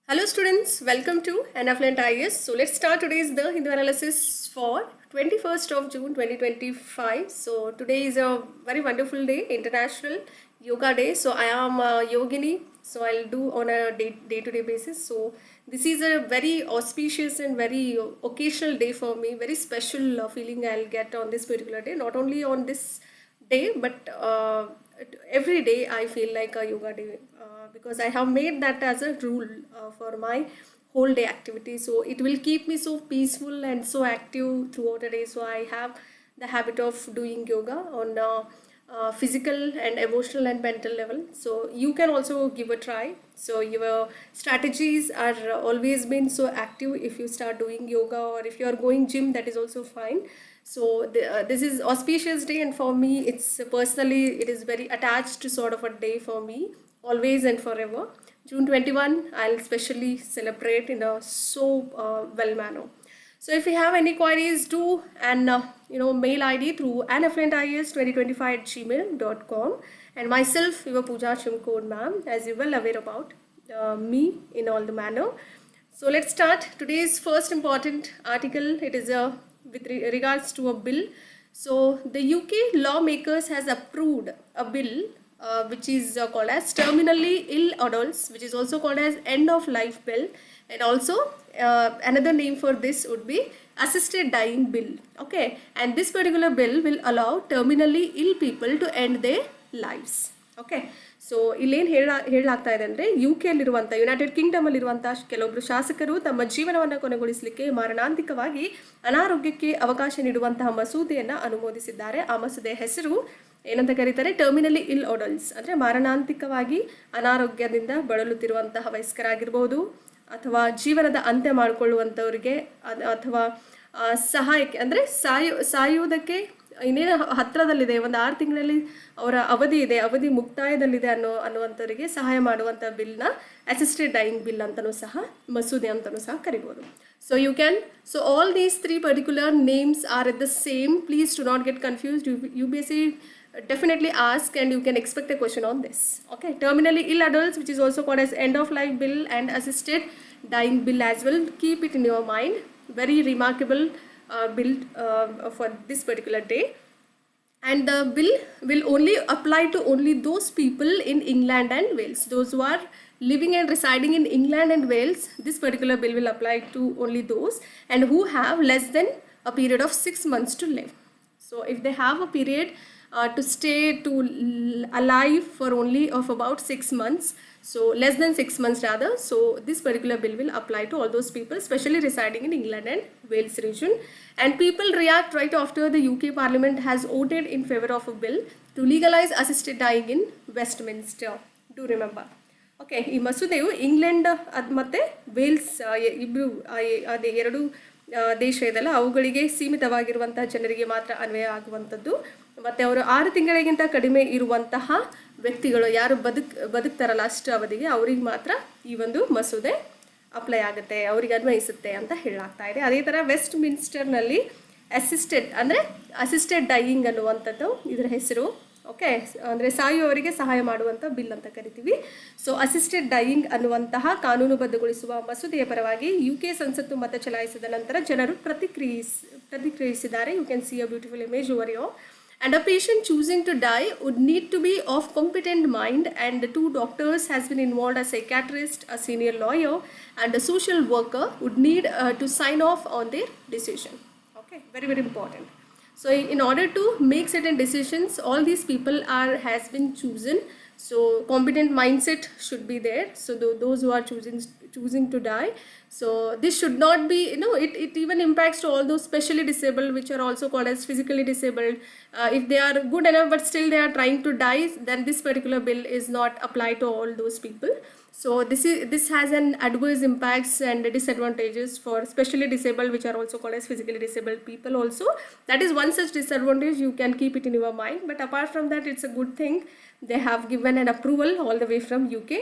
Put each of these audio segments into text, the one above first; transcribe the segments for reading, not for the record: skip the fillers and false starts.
Hello students, welcome to Anafluent IAS. So let's start today's the Hindu analysis for 21st of June 2025. So today is a very wonderful day, International Yoga Day. So I am a yogini, so I'll do on a day-to-day basis. So this is a very auspicious and very occasional day for me, very special feeling I'll get on this particular day, not only on this day but every day I feel like a yoga day because I have made that as a rule for my whole day activity, so it will keep me so peaceful and so active throughout the day. So I have the habit of doing yoga on physical and emotional and mental level, so you can also give a try. So your strategies are always been so active if you start doing yoga, or if you are going gym, that is also fine. So this is auspicious day, and for me it's personally it is very attached to sort of a day for me, always and forever. June 21 I'll specially celebrate in a so well manner. So if you have any queries, do and mail ID through anafluentis2025@gmail.com, and myself your Pooja Chimkod ma'am, as you well aware about me in all the manner. So let's start today's first important article. It is with regards to a bill. So the UK lawmakers has approved a bill which is called as terminally ill adults, which is also called as end of life bill, and also another name for this would be assisted dying bill. Okay, and this particular bill will allow terminally ill people to end their lives. Okay, so ಇಲ್ಲೇನು ಹೇಳಲಾಗ್ತಾ ಇದೆ ಅಂದರೆ UK United ಕಿಂಗ್ಡಮಲ್ಲಿರುವಂಥ ಕೆಲವೊಬ್ಬರು ಶಾಸಕರು ತಮ್ಮ ಜೀವನವನ್ನು ಕೊನೆಗೊಳಿಸಲಿಕ್ಕೆ ಮಾರಣಾಂತಿಕವಾಗಿ ಅನಾರೋಗ್ಯಕ್ಕೆ ಅವಕಾಶ ನೀಡುವಂತಹ ಮಸೂದೆಯನ್ನು ಅನುಮೋದಿಸಿದ್ದಾರೆ. ಆ ಮಸೂದೆ ಹೆಸರು ಏನಂತ ಕರೀತಾರೆ, ಟರ್ಮಿನಲಿ ಇಲ್ ಅಡಲ್ಟ್ಸ್, ಅಂದರೆ ಮಾರಣಾಂತಿಕವಾಗಿ ಅನಾರೋಗ್ಯದಿಂದ ಬಳಲುತ್ತಿರುವಂತಹ ವಯಸ್ಕರಾಗಿರ್ಬೋದು, ಅಥವಾ ಜೀವನದ ಅಂತ್ಯ ಮಾಡಿಕೊಳ್ಳುವಂಥವ್ರಿಗೆ, ಅಥವಾ ಸಹಾಯಕ್ಕೆ ಅಂದರೆ ಸಾಯುವುದಕ್ಕೆ ಇನ್ನೇನು ಹತ್ತಿರದಲ್ಲಿದೆ, ಒಂದು 6 ತಿಂಗಳಲ್ಲಿ ಅವರ ಅವಧಿ ಮುಕ್ತಾಯದಲ್ಲಿದೆ ಅನ್ನುವಂಥವರಿಗೆ ಸಹಾಯ ಮಾಡುವಂಥ ಬಿಲ್ನ ಅಸಿಸ್ಟೆಡ್ ಡೈಯಿಂಗ್ ಬಿಲ್ ಅಂತಲೂ ಸಹ, ಮಸೂದೆ ಅಂತಲೂ ಸಹ ಕರಿಬೋದು. So you can, so all these 3 particular names are at the same. Please do not get confused. UPSC definitely ask, and you can expect a question on this. Okay, terminally ill adults, which is also called as end of life bill, and assisted dying bill as well. Keep it in your mind. Very remarkable bill for this particular day. And the bill will only apply to only those people in England and Wales. Those who are living and residing in England and Wales, this particular bill will apply to only those, and who have less than a period of 6 months to live. So if they have a period to stay alive for only of about 6 months, so less than 6 months rather, so this particular bill will apply to all those people especially residing in England and Wales region. And people react right after the UK Parliament has voted in favor of a bill to legalize assisted dying in Westminster. Do remember. Okay, ಈ ಮಸೂದೆಯು England ಮತ್ತು Wales ಇಬ್ಬರು ಅದೇ 2 ದೇಶ ಇದೆಲ್ಲ ಅವುಗಳಿಗೆ ಸೀಮಿತವಾಗಿರುವಂಥ ಜನರಿಗೆ ಮಾತ್ರ ಅನ್ವಯ ಆಗುವಂಥದ್ದು. ಮತ್ತು ಅವರು 6 ತಿಂಗಳಿಗಿಂತ ಕಡಿಮೆ ಇರುವಂತಹ ವ್ಯಕ್ತಿಗಳು ಯಾರು ಬದುಕ್ತಾರಲ್ಲ ಅಷ್ಟು ಅವಧಿಗೆ, ಅವ್ರಿಗೆ ಮಾತ್ರ ಈ ಒಂದು ಮಸೂದೆ ಅಪ್ಲೈ ಆಗುತ್ತೆ, ಅವರಿಗೆ ಅನ್ವಯಿಸುತ್ತೆ ಅಂತ ಹೇಳಲಾಗ್ತಾ ಇದೆ. ಅದೇ ಥರ ವೆಸ್ಟ್ ಮಿನ್ಸ್ಟರ್ನಲ್ಲಿ ಅಸಿಸ್ಟೆಡ್ ಡೈಯಿಂಗ್ ಅನ್ನುವಂಥದ್ದು ಇದರ ಹೆಸರು. ಓಕೆ, ಅಂದರೆ ಸಾಯುವವರಿಗೆ ಸಹಾಯ ಮಾಡುವಂಥ ಬಿಲ್ ಅಂತ ಕರಿತೀವಿ. ಸೊ ಅಸಿಸ್ಟೆಡ್ ಡೈಯಿಂಗ್ ಅನ್ನುವಂತಹ ಕಾನೂನುಬದ್ಧಗೊಳಿಸುವ ಮಸೂದೆಯ ಪರವಾಗಿ UK ಸಂಸತ್ತು ಮತ ಚಲಾಯಿಸಿದ ನಂತರ ಜನರು ಪ್ರತಿಕ್ರಿಯಿಸಿದ್ದಾರೆ. You can see a beautiful image over your. And a patient choosing to die would need to be of competent mind, and the 2 doctors has been involved, a psychiatrist, a senior lawyer, and a social worker would need to sign off on their decision. Okay, very very important. So in order to make certain decisions, all these people has been chosen. So competent mindset should be there. So those who are choosing to die, so this should not be, it even impacts to all those specially disabled, which are also called as physically disabled. If they are good enough but still they are trying to die, then this particular bill is not applied to all those people. So this has an adverse impacts and disadvantages for specially disabled, which are also called as physically disabled people also. That is one such disadvantage, you can keep it in your mind. But apart from that, it's a good thing they have given an approval all the way from UK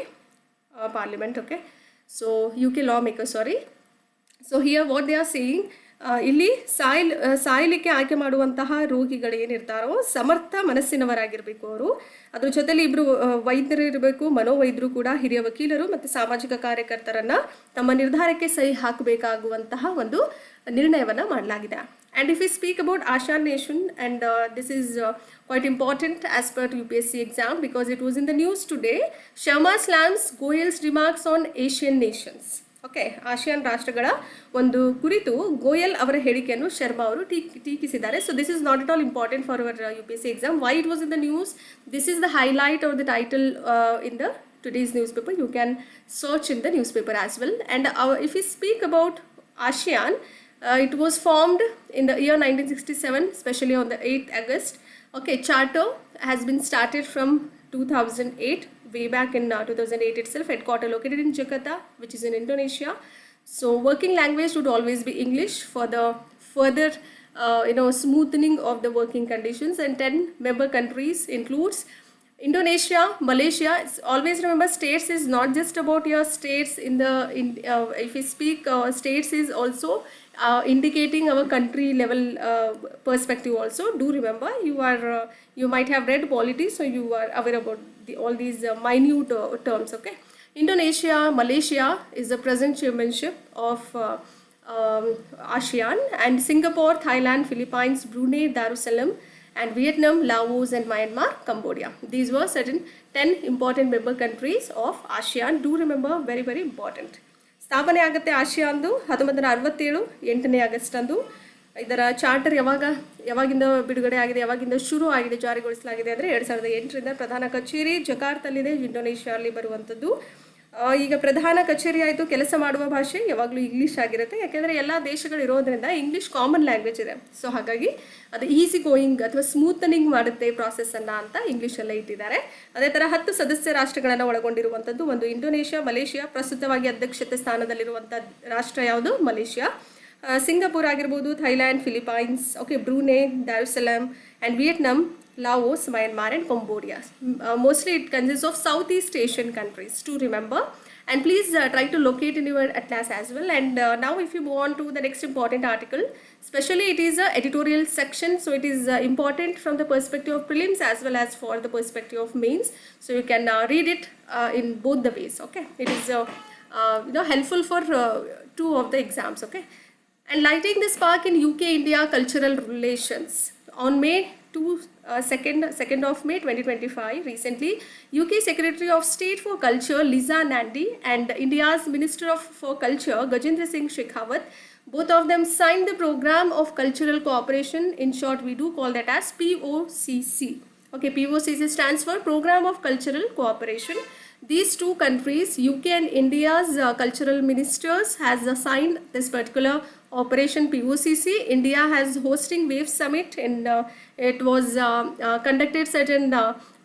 Parliament. Okay, so UK lawmakers, sorry. So here what they are saying, ಇಲ್ಲಿ ಸಾಯಲಿಕ್ಕೆ ಆಯ್ಕೆ ಮಾಡುವಂತಹ ರೋಗಿಗಳು ಏನಿರ್ತಾರೋ ಸಮರ್ಥ ಮನಸ್ಸಿನವರಾಗಿರಬೇಕು ಅವರು. ಅದ್ರ ಜೊತೆಲಿ ಇಬ್ಬರು ವೈದ್ಯರು ಇರಬೇಕು, ಮನೋವೈದ್ಯರು ಕೂಡ, ಹಿರಿಯ ವಕೀಲರು ಮತ್ತು ಸಾಮಾಜಿಕ ಕಾರ್ಯಕರ್ತರನ್ನು ತಮ್ಮ ನಿರ್ಧಾರಕ್ಕೆ ಸಹಿ ಹಾಕಬೇಕಾಗುವಂತಹ ಒಂದು ನಿರ್ಣಯವನ್ನು ಮಾಡಲಾಗಿದೆ. And if we speak about ASEAN nation, and this is quite important as per UPSC exam because it was in the news today, Sharma slams Goyal's remarks on Asian nations. Okay, ASEAN ರಾಷ್ಟ್ರಗಳ ಒಂದು ಕುರಿತು ಗೋಯಲ್ ಅವರ ಹೇಳಿಕೆಯನ್ನು ಶರ್ಮಾ ಅವರು ಟೀಕಿಸಿದ್ದಾರೆ. So this is not at all important for our UPSC exam. Why it was in the news? This is the highlight of the title in the today's newspaper. You can search in the newspaper as well. And if we speak about ASEAN, it was formed in the year 1967, especially on the 8th August. Okay, charter has been started from 2008, way back in 2008 itself. Headquarter located in Jakarta, which is in Indonesia. So working language would always be English for the further smoothening of the working conditions. And 10 member countries includes Indonesia, Malaysia. Always remember, states is not just about your states if we speak states is also indicating our country level perspective also. Do remember, you might have read polity, so you are aware about all these minute terms. Okay, Indonesia, Malaysia is the present chairmanship of ASEAN, and Singapore, Thailand, Philippines, Brunei Darussalam, and Vietnam, Laos, and Myanmar, Cambodia. These were certain 10 important member countries of ASEAN. Do remember, very very important. ಸ್ಥಾಪನೆ ಆಗುತ್ತೆ ಆಸಿಯಾನ್ದು 1967 8ನೇ August ಅಂದು. ಇದರ charter ಯಾವಾಗಿಂದ ಬಿಡುಗಡೆ ಆಗಿದೆ, ಯಾವಾಗಿಂದ ಶುರು ಆಗಿದೆ, ಜಾರಿಗೊಳಿಸಲಾಗಿದೆ ಅಂದರೆ 2008ರಿಂದ. ಪ್ರಧಾನ ಕಚೇರಿ ಜಕಾರ್ತಲ್ಲಿದೆ, ಇಂಡೋನೇಷ್ಯಾದಲ್ಲಿ ಬರುವಂಥದ್ದು. ಈಗ ಪ್ರಧಾನ ಕಚೇರಿ ಆಯಿತು. ಕೆಲಸ ಮಾಡುವ ಭಾಷೆ ಯಾವಾಗಲೂ ಇಂಗ್ಲೀಷ್ ಆಗಿರುತ್ತೆ, ಯಾಕೆಂದರೆ ಎಲ್ಲ ದೇಶಗಳು ಇರೋದ್ರಿಂದ ಇಂಗ್ಲೀಷ್ ಕಾಮನ್ ಲ್ಯಾಂಗ್ವೇಜ್ ಇದೆ. ಸೊ ಹಾಗಾಗಿ ಅದು ಈಸಿ ಗೋಯಿಂಗ್ ಅಥವಾ ಸ್ಮೂತನಿಂಗ್ ಮಾಡುತ್ತೆ ಪ್ರಾಸೆಸ್ಸನ್ನು ಅಂತ ಇಂಗ್ಲೀಷಲ್ಲೇ ಇಟ್ಟಿದ್ದಾರೆ. ಅದೇ ಥರ 10 ಸದಸ್ಯ ರಾಷ್ಟ್ರಗಳನ್ನು ಒಳಗೊಂಡಿರುವಂಥದ್ದು ಒಂದು ಇಂಡೋನೇಷ್ಯಾ, ಮಲೇಷಿಯಾ. ಪ್ರಸ್ತುತವಾಗಿ ಅಧ್ಯಕ್ಷತೆ ಸ್ಥಾನದಲ್ಲಿರುವಂಥ ರಾಷ್ಟ್ರ ಯಾವುದು? ಮಲೇಷಿಯಾ. ಸಿಂಗಪೂರ್ ಆಗಿರ್ಬೋದು, Thailand, Philippines, okay, Brunei, Darussalam, and Vietnam, Laos, Myanmar, and Cambodia. Mostly it consists of Southeast Asian countries, to remember. And please try to locate in your atlas as well. And now if you move on to the next important article, especially it is a editorial section, so it is important from the perspective of prelims as well as for the perspective of mains. So you can read it in both the ways. Okay, it is helpful for 2 of the exams. Okay, and lighting the spark in UK-India cultural relations. On May 2nd of May 2025, recently, UK Secretary of State for Culture Liza Nandi and India's Minister for Culture Gajendra Singh Shekhawat, both of them signed the Program of Cultural Cooperation. In short, we do call that as POCC. Okay, POCC stands for Program of Cultural Cooperation. These 2 countries, UK and India's cultural ministers, has signed this particular Operation POCC. India has hosting WAVE Summit, and it was conducted certain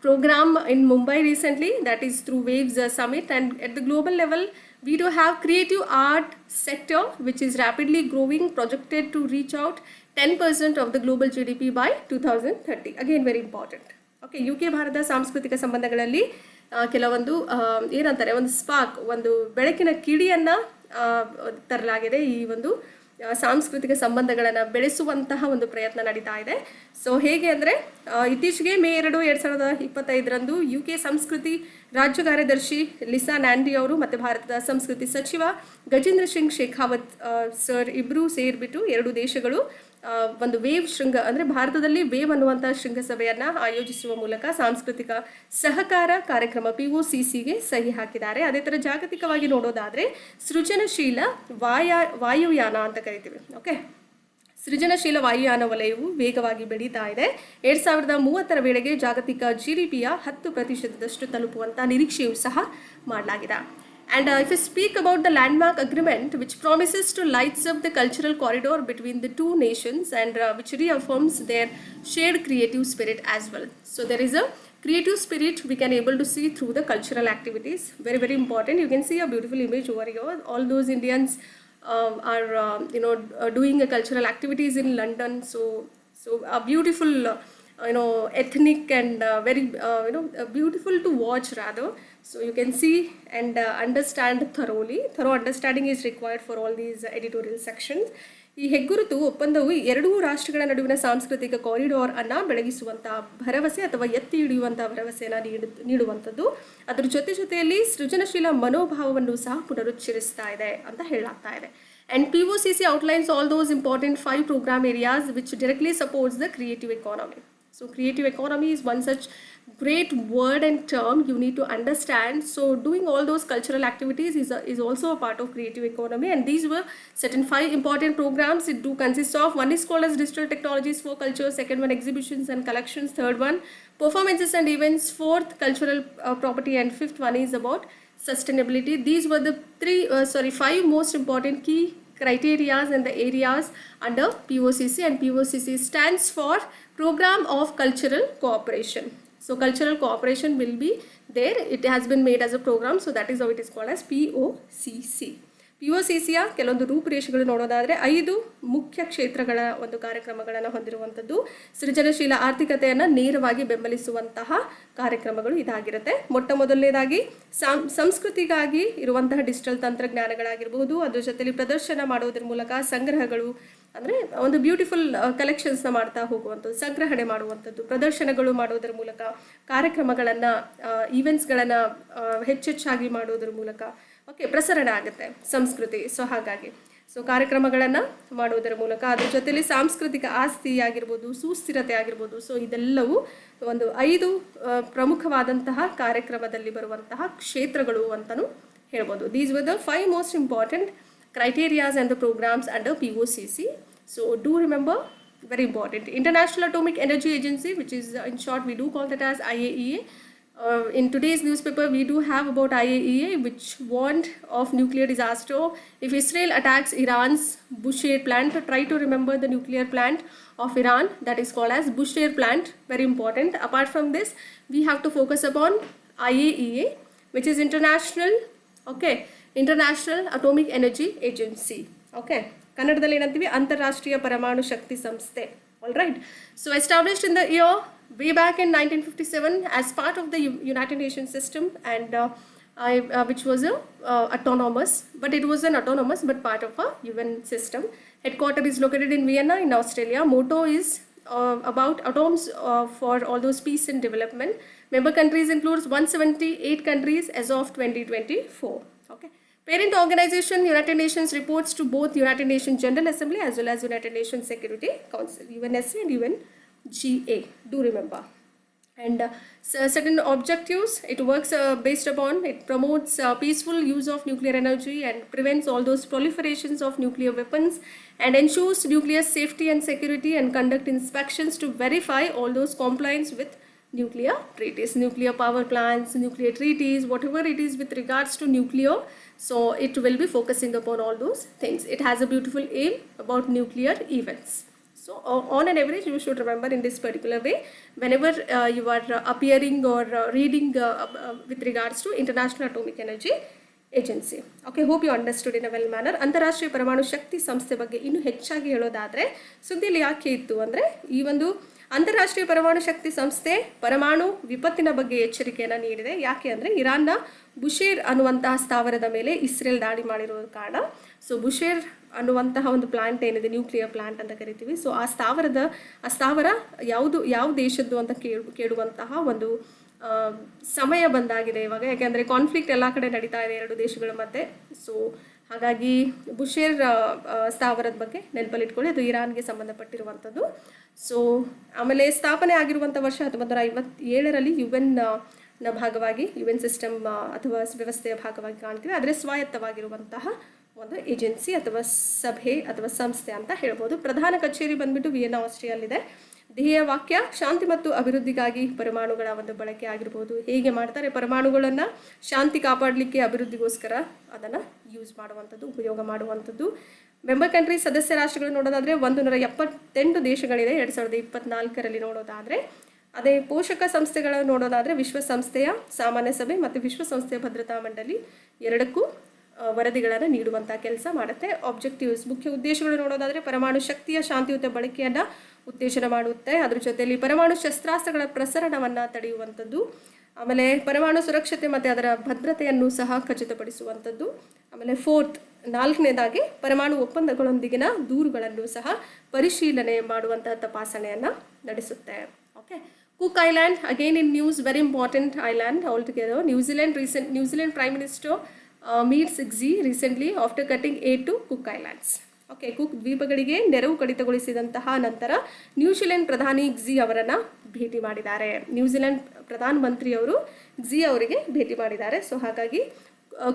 program in Mumbai recently, that is through WAVE's Summit. And at the global level, we do have creative art sector, which is rapidly growing, projected to reach out 10% of the global GDP by 2030. Again, very important. Okay, UK Bharat ಸಾಂಸ್ಕೃತಿಕ ಸಂಬಂಧಗಳಲ್ಲಿ ಕೆಲವೊಂದು ಏನಂತಾರೆ, ಒಂದು spark, ಒಂದು ಬೆಳಕಿನ ಕಿಡಿಯನ್ನು ತರಲಾಗಿದೆ. ಈ ಒಂದು ಸಾಂಸ್ಕೃತಿಕ ಸಂಬಂಧಗಳನ್ನು ಬೆಳೆಸುವಂತಹ ಒಂದು ಪ್ರಯತ್ನ ನಡೀತಾ ಇದೆ. ಸೊ ಹೇಗೆ ಅಂದರೆ, ಇತ್ತೀಚೆಗೆ May 2, 2025ರಂದು UK ಸಂಸ್ಕೃತಿ ರಾಜ್ಯ ಕಾರ್ಯದರ್ಶಿ ಲಿಸಾ ನ್ಯಾಂಡಿ ಅವರು ಮತ್ತು ಭಾರತದ ಸಂಸ್ಕೃತಿ ಸಚಿವ ಗಜೇಂದ್ರ ಸಿಂಗ್ ಶೇಖಾವತ್ ಸರ್ ಇಬ್ಬರೂ ಸೇರಿಬಿಟ್ಟು 2 ದೇಶಗಳು ಒಂದು ವೇವ್ ಅಂದರೆ ಭಾರತದಲ್ಲಿ ವೇವ್ ಅನ್ನುವಂಥ ಶೃಂಗಸಭೆಯನ್ನು ಆಯೋಜಿಸುವ ಮೂಲಕ ಸಾಂಸ್ಕೃತಿಕ ಸಹಕಾರ ಕಾರ್ಯಕ್ರಮ POCCಗೆ ಸಹಿ ಹಾಕಿದ್ದಾರೆ. ಅದೇ ಥರ ಜಾಗತಿಕವಾಗಿ ನೋಡೋದಾದರೆ ಸೃಜನಶೀಲ ವಾಯುಯಾನ ಅಂತ ಕರಿತೀವಿ. ಓಕೆ, ಸೃಜನಶೀಲ ವಾಯುಯಾನ ವಲಯವು ವೇಗವಾಗಿ ಬೆಳೀತಾ ಇದೆ. 2030ರ ವೇಳೆಗೆ ಜಾಗತಿಕ GDPಯ 10% ತಲುಪುವಂಥ ನಿರೀಕ್ಷೆಯೂ ಸಹ ಮಾಡಲಾಗಿದೆ. And if we speak about the landmark agreement, which promises to lights up the cultural corridor between the 2 nations and which reaffirms their shared creative spirit as well. So there is a creative spirit we can able to see through the cultural activities. Very very important. You can see a beautiful image over here. All those Indians are doing a cultural activities in London. So a beautiful ethnic and very beautiful to watch rather. So you can see and understand thoroughly. Thorough understanding is required for all these editorial sections. ಈ ಹೆಗ್ಗುರುತು ಒಪ್ಪಂದವು ಎರಡೂ ರಾಷ್ಟ್ರಗಳ ನಡುವಿನ ಸಾಂಸ್ಕೃತಿಕ corridor ಅನ್ನು ಬೆಳಗಿಸುವಂತಹ ಭರವಸೆ ಅಥವಾ ಎತ್ತಿ ಹಿಡಿಯುವಂತಹ ಭರವಸೆಯನ್ನು ನೀಡುವಂಥದ್ದು. ಅದರ ಜೊತೆಯಲ್ಲಿ ಸೃಜನಶೀಲ ಮನೋಭಾವವನ್ನು ಸಹ ಪುನರುಚ್ಚರಿಸ್ತಾ ಇದೆ ಅಂತ ಹೇಳಲಾಗ್ತಾ ಇದೆ. And POCC outlines all those important 5 program areas which directly supports the creative economy. So creative economy is one such great word and term you need to understand. So doing all those cultural activities is also a part of creative economy, and these were certain 5 important programs. It do consist of, one is called as digital technologies for culture, second one exhibitions and collections, third one performances and events, fourth cultural property, and fifth one is about sustainability. These were the 5 most important key criteria and the areas under POCC, and POCC stands for Program of Cultural Cooperation. So cultural cooperation will be there. It has been made as a program, so that is how it is called as POCC. POCCಯ ಕೆಲವೊಂದು ರೂಪುರೇಷೆಗಳು ನೋಡೋದಾದರೆ 5 ಮುಖ್ಯ ಕ್ಷೇತ್ರಗಳ ಒಂದು ಕಾರ್ಯಕ್ರಮಗಳನ್ನು ಹೊಂದಿರುವಂಥದ್ದು. ಸೃಜನಶೀಲ ಆರ್ಥಿಕತೆಯನ್ನು ನೇರವಾಗಿ ಬೆಂಬಲಿಸುವಂತಹ ಕಾರ್ಯಕ್ರಮಗಳು ಇದಾಗಿರುತ್ತೆ. ಮೊದಲನೇದಾಗಿ ಸಂಸ್ಕೃತಿಗಾಗಿ ಇರುವಂತಹ ಡಿಜಿಟಲ್ ತಂತ್ರಜ್ಞಾನಗಳಾಗಿರ್ಬೋದು, ಅದ್ರ ಜೊತೆಲಿ ಪ್ರದರ್ಶನ ಮಾಡೋದ್ರ ಮೂಲಕ ಸಂಗ್ರಹಗಳು, ಅಂದರೆ ಒಂದು ಬ್ಯೂಟಿಫುಲ್ ಕಲೆಕ್ಷನ್ಸ್ನ ಮಾಡ್ತಾ ಹೋಗುವಂಥದ್ದು, ಸಂಗ್ರಹಣೆ ಮಾಡುವಂಥದ್ದು, ಪ್ರದರ್ಶನಗಳು ಮಾಡೋದ್ರ ಮೂಲಕ, ಕಾರ್ಯಕ್ರಮಗಳನ್ನು ಈವೆಂಟ್ಸ್ಗಳನ್ನು ಹೆಚ್ಚೆಚ್ಚಾಗಿ ಮಾಡೋದ್ರ ಮೂಲಕ ಪ್ರಸರಣ ಆಗುತ್ತೆ ಸಂಸ್ಕೃತಿ. ಹಾಗಾಗಿ ಕಾರ್ಯಕ್ರಮಗಳನ್ನು ಮಾಡೋದರ ಮೂಲಕ ಅದ್ರ ಜೊತೆಲಿ ಸಾಂಸ್ಕೃತಿಕ ಆಸ್ತಿ ಆಗಿರ್ಬೋದು, ಸುಸ್ಥಿರತೆ ಆಗಿರ್ಬೋದು, ಇದೆಲ್ಲವೂ ಒಂದು 5 ಪ್ರಮುಖವಾದಂತಹ ಕಾರ್ಯಕ್ರಮದಲ್ಲಿ ಬರುವಂತಹ ಕ್ಷೇತ್ರಗಳು ಅಂತಲೂ ಹೇಳ್ಬೋದು. These were the 5 most important criterias and the programs under POCC. So do remember, very important, International Atomic Energy Agency, which is in short we do call that as IAEA. In today's newspaper we do have about IAEA, which warned of nuclear disaster if Israel attacks Iran's Bushehr plant. Try to remember the nuclear plant of Iran, that is called as Bushehr plant, very important. Apart from this, we have to focus upon IAEA, which is International Atomic Energy Agency. ಕನ್ನಡದಲ್ಲಿ ಏನಂತೀವಿ, ಅಂತಾರಾಷ್ಟ್ರೀಯ ಪರಮಾಣು ಶಕ್ತಿ ಸಂಸ್ಥೆ. All right. So established in the year way back in 1957 as part of the United Nations system, and which was autonomous, but it was an autonomous but part of a UN system. Headquarter is located in Vienna in Australia. Motto is about atoms for all those peace and development. Member countries includes 178 countries as of 2024. Parent organization United Nations reports to both United Nations General Assembly as well as United Nations Security Council, UNSC and UNGA. Do remember. And certain objectives it works based upon, it promotes peaceful use of nuclear energy and prevents all those proliferations of nuclear weapons, and ensures nuclear safety and security, and conduct inspections to verify all those compliance with nuclear treaties, nuclear power plants, nuclear treaties, whatever it is with regards to nuclear. So it will be focusing upon all those things. It has a beautiful aim about nuclear events. So on an average, you should remember in this particular way whenever you are appearing or reading with regards to International Atomic Energy Agency. Okay, hope you understood in a well manner. ಅಂತಾರಾಷ್ಟ್ರೀಯ ಪರಮಾಣು ಶಕ್ತಿ ಸಂಸ್ಥೆ ಬಗ್ಗೆ ಇನ್ನೂ ಹೆಚ್ಚಾಗಿ ಹೇಳೋದಾದರೆ, ಸುದ್ದಿಯಲ್ಲಿ ಯಾಕೆ ಇತ್ತು ಅಂದರೆ, ಈ ಒಂದು ಅಂತಾರಾಷ್ಟ್ರೀಯ ಪರಮಾಣು ಶಕ್ತಿ ಸಂಸ್ಥೆ ಪರಮಾಣು ವಿಪತ್ತಿನ ಬಗ್ಗೆ ಎಚ್ಚರಿಕೆಯನ್ನು ನೀಡಿದೆ. ಯಾಕೆ ಅಂದರೆ, ಇರಾನ್ನ ಬುಷೇರ್ ಅನ್ನುವಂತಹ ಸ್ಥಾವರದ ಮೇಲೆ ಇಸ್ರೇಲ್ ದಾಳಿ ಮಾಡಿರೋ ಕಾರಣ. ಬುಷೇರ್ ಅನ್ನುವಂತಹ ಒಂದು ಪ್ಲಾಂಟ್ ಏನಿದೆ, ನ್ಯೂಕ್ಲಿಯರ್ ಪ್ಲಾಂಟ್ ಅಂತ ಕರಿತೀವಿ. ಆ ಸ್ಥಾವರ ಯಾವ ದೇಶದ್ದು ಅಂತ ಕೇಳುವಂತಹ ಒಂದು ಸಮಯ ಬಂದಾಗಿದೆ ಇವಾಗ. ಯಾಕೆಂದರೆ ಕಾನ್ಫ್ಲಿಕ್ಟ್ ಎಲ್ಲ ಕಡೆ ನಡೀತಾ ಇದೆ ಎರಡು ದೇಶಗಳ ಮಧ್ಯೆ. ಹಾಗಾಗಿ ಬುಷೇರ್ ಸ್ಥಾವರದ ಬಗ್ಗೆ ನೆನಪಲ್ಲಿಟ್ಕೊಳ್ಳಿ, ಅದು ಇರಾನ್ಗೆ ಸಂಬಂಧಪಟ್ಟಿರುವಂಥದ್ದು. ಆಮೇಲೆ ಸ್ಥಾಪನೆ ಆಗಿರುವಂಥ ವರ್ಷ 1957ರಲ್ಲಿ ಯುಎನ್ನ ಭಾಗವಾಗಿ, ಯುಎನ್ ಸಿಸ್ಟಮ್ ಅಥವಾ ವ್ಯವಸ್ಥೆಯ ಭಾಗವಾಗಿ ಕಾಣ್ತೀವಿ. ಆದರೆ ಸ್ವಾಯತ್ತವಾಗಿರುವಂತಹ ಒಂದು ಏಜೆನ್ಸಿ ಅಥವಾ ಸಭೆ ಅಥವಾ ಸಂಸ್ಥೆ ಅಂತ ಹೇಳ್ಬೋದು. ಪ್ರಧಾನ ಕಚೇರಿ ಬಂದ್ಬಿಟ್ಟು ವಿಯೆನ್ನಾ, ಆಸ್ಟ್ರಿಯಾಲ್ಲಿದೆ. ಧ್ಯೇಯ ವಾಕ್ಯ ಶಾಂತಿ ಮತ್ತು ಅಭಿವೃದ್ಧಿಗಾಗಿ ಪರಮಾಣುಗಳ ಒಂದು ಬಳಕೆ ಆಗಿರ್ಬೋದು. ಹೇಗೆ ಮಾಡ್ತಾರೆ, ಪರಮಾಣುಗಳನ್ನು ಶಾಂತಿ ಕಾಪಾಡಲಿಕ್ಕೆ, ಅಭಿವೃದ್ಧಿಗೋಸ್ಕರ ಅದನ್ನು ಯೂಸ್ ಮಾಡುವಂಥದ್ದು, ಉಪಯೋಗ ಮಾಡುವಂಥದ್ದು. ಮೆಂಬರ್ ಕಂಟ್ರೀಸ್, ಸದಸ್ಯ ರಾಷ್ಟ್ರಗಳು ನೋಡೋದಾದರೆ 178 ದೇಶಗಳಿದೆ 2024ರಲ್ಲಿ ನೋಡೋದಾದರೆ. ಅದೇ ಪೋಷಕ ಸಂಸ್ಥೆಗಳು ನೋಡೋದಾದರೆ ವಿಶ್ವಸಂಸ್ಥೆಯ ಸಾಮಾನ್ಯ ಸಭೆ ಮತ್ತು ವಿಶ್ವಸಂಸ್ಥೆಯ ಭದ್ರತಾ ಮಂಡಳಿ ಎರಡಕ್ಕೂ ವರದಿಗಳನ್ನು ನೀಡುವಂಥ ಕೆಲಸ ಮಾಡುತ್ತೆ. ಆಬ್ಜೆಕ್ಟಿವ್ಸ್, ಮುಖ್ಯ ಉದ್ದೇಶಗಳು ನೋಡೋದಾದರೆ ಪರಮಾಣು ಶಕ್ತಿಯ ಶಾಂತಿಯುತ ಬಳಕೆಯನ್ನು ಉತ್ತೇಜನ ಮಾಡುತ್ತೆ. ಅದ್ರ ಜೊತೆಯಲ್ಲಿ ಪರಮಾಣು ಶಸ್ತ್ರಾಸ್ತ್ರಗಳ ಪ್ರಸರಣವನ್ನು ತಡೆಯುವಂಥದ್ದು. ಆಮೇಲೆ ಪರಮಾಣು ಸುರಕ್ಷತೆ ಮತ್ತು ಅದರ ಭದ್ರತೆಯನ್ನು ಸಹ ಖಚಿತಪಡಿಸುವಂಥದ್ದು. ಆಮೇಲೆ ಫೋರ್ತ್ 4ನೇದಾಗಿ ಪರಮಾಣು ಒಪ್ಪಂದಗಳೊಂದಿಗಿನ ದೂರುಗಳನ್ನು ಸಹ ಪರಿಶೀಲನೆ ಮಾಡುವಂತಹ ತಪಾಸಣೆಯನ್ನು ನಡೆಸುತ್ತೆ. Okay, Cook Island again in news, very important island all together. New Zealand prime minister meets Xi recently after cutting aid to Cook Islands. Okay, Cook ದ್ವೀಪಗಳಿಗೆ ನೆರವು ಕಡಿತಗೊಳಿಸಿದಂತಹ ನಂತರ ನ್ಯೂಜಿಲೆಂಡ್ ಪ್ರಧಾನಿ Xi ಅವರನ್ನು ಭೇಟಿ ಮಾಡಿದ್ದಾರೆ. ನ್ಯೂಜಿಲೆಂಡ್ ಪ್ರಧಾನಮಂತ್ರಿಯವರು Xi ಅವರಿಗೆ ಭೇಟಿ ಮಾಡಿದ್ದಾರೆ. ಸೊ ಹಾಗಾಗಿ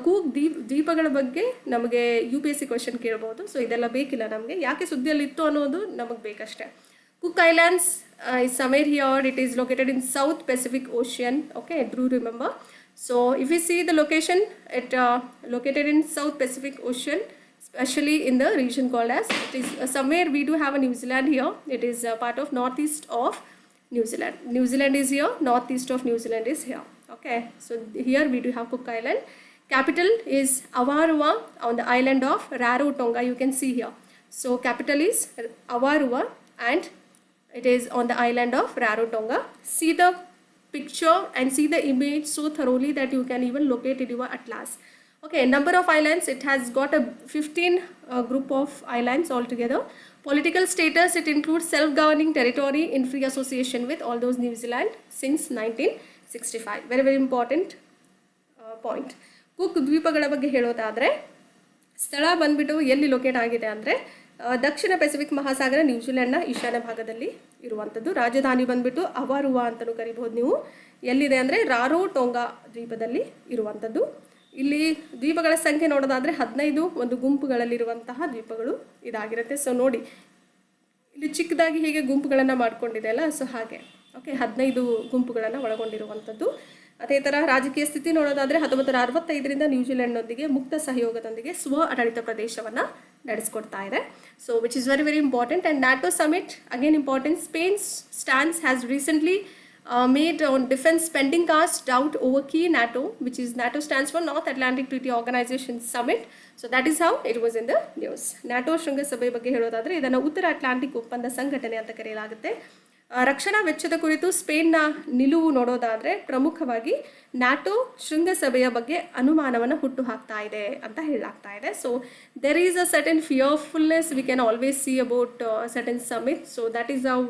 ಕೂಕ್ ದ್ವೀಪಗಳ ಬಗ್ಗೆ ನಮಗೆ UPSC ಕ್ವೆಶನ್ ಕೇಳ್ಬೋದು. ಸೊ ಇದೆಲ್ಲ ಬೇಕಿಲ್ಲ ನಮಗೆ, ಯಾಕೆ ಸುದ್ದಿಯಲ್ಲಿ ಇತ್ತು ಅನ್ನೋದು ನಮಗೆ ಬೇಕಷ್ಟೇ. Cook Islands is somewhere here. It is located in South Pacific Ocean. Okay, do remember. So if you see the location, it located in South Pacific Ocean, especially in the region called as, it is somewhere we do have a New Zealand here. It is part of northeast of New Zealand. New Zealand is here, northeast of New Zealand is here. Okay, so here we do have Cook Island. Capital is Avarua on the island of Rarotonga. You can see here. So capital is Avarua and it is on the island of Rarotonga. See the picture and see the image so thoroughly that you can even locate it in your atlas. Okay, number of islands, it has got a 15 group of islands altogether. Political status, it includes self-governing territory in free association with all those New Zealand since 1965. Very, very important point. Cook ದ್ವೀಪಗಳ ಬಗ್ಗೆ ಹೇಳೋದಾದರೆ ಸ್ಥಳ ಬಂದ್ಬಿಟ್ಟು ಎಲ್ಲಿ locate ಆಗಿದೆ ಅಂದರೆ ದಕ್ಷಿಣ Pacific ಮಹಾಸಾಗರ ನ್ಯೂಜಿಲೆಂಡ್ನ ಈಶಾನ್ಯ ಭಾಗದಲ್ಲಿ ಇರುವಂಥದ್ದು. ರಾಜಧಾನಿ ಬಂದ್ಬಿಟ್ಟು ಅವಾರುವಾ ಅಂತಲೂ ಕರಿಬಹುದು ನೀವು. ಎಲ್ಲಿದೆ ಅಂದರೆ ರಾರೋಟೊಂಗಾ ದ್ವೀಪದಲ್ಲಿ ಇರುವಂಥದ್ದು. ಇಲ್ಲಿ ದ್ವೀಪಗಳ ಸಂಖ್ಯೆ ನೋಡೋದಾದರೆ 15 ಒಂದು ಗುಂಪುಗಳಲ್ಲಿರುವಂತಹ ದ್ವೀಪಗಳು ಇದಾಗಿರುತ್ತೆ. ಸೊ ನೋಡಿ ಇಲ್ಲಿ ಚಿಕ್ಕದಾಗಿ ಹೀಗೆ ಗುಂಪುಗಳನ್ನು ಮಾಡ್ಕೊಂಡಿದೆ ಅಲ್ಲ, ಸೊ ಹಾಗೆ ಓಕೆ 15 ಗುಂಪುಗಳನ್ನು ಒಳಗೊಂಡಿರುವಂಥದ್ದು. ಅದೇ ಥರ ರಾಜಕೀಯ ಸ್ಥಿತಿ ನೋಡೋದಾದರೆ 1965ರಿಂದ ನ್ಯೂಜಿಲೆಂಡ್ನೊಂದಿಗೆ ಮುಕ್ತ ಸಹಯೋಗದೊಂದಿಗೆ ಸ್ವ ಆಡಳಿತ ಪ್ರದೇಶವನ್ನು ನಡೆಸ್ಕೊಡ್ತಾ ಇದೆ. So which is very very important. And NATO summit again important. Spain's stance has recently made on defense spending cast doubt over key NATO, which is NATO stands for North Atlantic Treaty Organization Summit. So that is how it was in the news. NATO ಶೃಂಗಸಭೆ ಬಗ್ಗೆ ಹೇಳೋದಾದರೆ ಇದನ್ನು ಉತ್ತರ Atlantic ಒಪ್ಪಂದ ಸಂಘಟನೆ ಅಂತ ಕರೆಯಲಾಗುತ್ತೆ. ರಕ್ಷಣಾ ವೆಚ್ಚದ ಕುರಿತು ಸ್ಪೇನ್ನ ನಿಲುವು ನೋಡೋದಾದರೆ ಪ್ರಮುಖವಾಗಿ ನ್ಯಾಟೋ ಶೃಂಗಸಭೆಯ ಬಗ್ಗೆ ಅನುಮಾನವನ್ನು ಹುಟ್ಟು ಹಾಕ್ತಾ ಇದೆ ಅಂತ ಹೇಳಲಾಗ್ತಾ ಇದೆ. So there is a certain fearfulness we can always see about certain summit. So that is how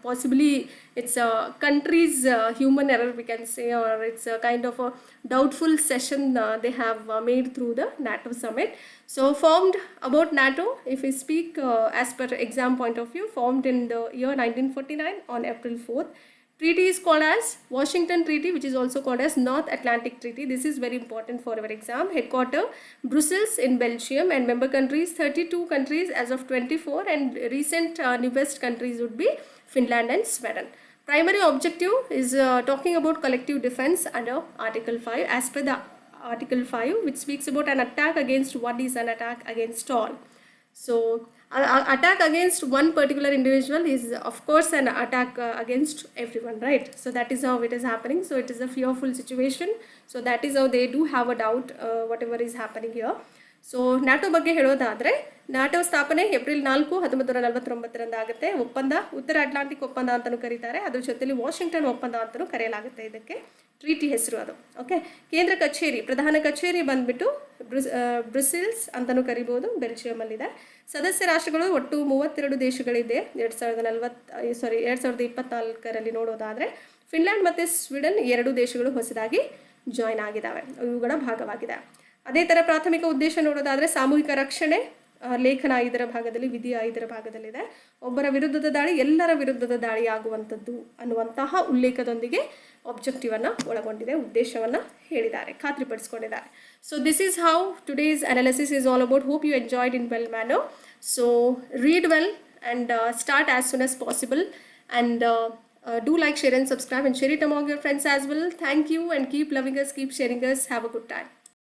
possibly it's a country's human error we can say, or it's a kind of a doubtful session they have made through the NATO summit. So formed about NATO, if we speak as per exam point of view, formed in the year 1949 on April 4th. Treaty is called as Washington Treaty, which is also called as North Atlantic Treaty. This is very important for our exam. Headquarter Brussels in Belgium, and member countries 32 countries as of 24, and recent newest countries would be Finland and Sweden. Primary objective is talking about collective defense under Article 5. As per the Article 5, which speaks about an attack against what is an attack against all. So attack against one particular individual is of course an attack against everyone, right? So that is how it is happening. So it is a fearful situation. So that is how they do have a doubt whatever is happening here. So NATO ಬಗ್ಗೆ ಹೇಳೋದಾದರೆ NATO ಸ್ಥಾಪನೆ April 4, 1949 ಆಗುತ್ತೆ. ಒಪ್ಪಂದ ಉತ್ತರ Atlantic ಒಪ್ಪಂದ ಅಂತಲೂ ಕರೀತಾರೆ. ಅದ್ರ ಜೊತೆಲಿ ವಾಷಿಂಗ್ಟನ್ ಒಪ್ಪಂದ ಅಂತಲೂ ಕರೆಯಲಾಗುತ್ತೆ. ಇದಕ್ಕೆ ಟ್ರೀಟಿ ಹೆಸರು ಅದು. ಓಕೆ, ಕೇಂದ್ರ ಕಚೇರಿ, ಪ್ರಧಾನ ಕಚೇರಿ ಬಂದುಬಿಟ್ಟು ಬ್ರುಸೆಲ್ಸ್ ಅಂತಲೂ ಕರಿಬೋದು, ಬೆಲ್ಜಿಯಮಲ್ಲಿದೆ. ಸದಸ್ಯ ರಾಷ್ಟ್ರಗಳು ಒಟ್ಟು 32 ದೇಶಗಳಿದೆ 2024ರಲ್ಲಿ ನೋಡೋದಾದರೆ. ಫಿನ್ಲ್ಯಾಂಡ್ ಮತ್ತು ಸ್ವೀಡನ್ 2 ದೇಶಗಳು ಹೊಸದಾಗಿ ಜಾಯ್ನ್ ಆಗಿದ್ದಾವೆ, ಇವುಗಳ ಭಾಗವಾಗಿದೆ. ಅದೇ ಥರ ಪ್ರಾಥಮಿಕ ಉದ್ದೇಶ ನೋಡೋದಾದರೆ ಸಾಮೂಹಿಕ ರಕ್ಷಣೆ, ಲೇಖನ 5ರ ಭಾಗದಲ್ಲಿ, ವಿಧಿ 5ರ ಭಾಗದಲ್ಲಿದೆ. ಒಬ್ಬರ ವಿರುದ್ಧದ ದಾಳಿ ಎಲ್ಲರ ವಿರುದ್ಧದ ದಾಳಿ ಆಗುವಂಥದ್ದು ಅನ್ನುವಂತಹ ಉಲ್ಲೇಖದೊಂದಿಗೆ ಆಬ್ಜೆಕ್ಟಿವನ್ನು ಒಳಗೊಂಡಿದೆ, ಉದ್ದೇಶವನ್ನು ಹೇಳಿದ್ದಾರೆ, ಖಾತ್ರಿಪಡಿಸ್ಕೊಂಡಿದ್ದಾರೆ. So this is how today's analysis is all about. Hope you enjoyed in well manner. So read well and start as soon as possible, and do like, share and subscribe, and share it among your friends as well. Thank you, and keep loving us, keep sharing us. Have a good time.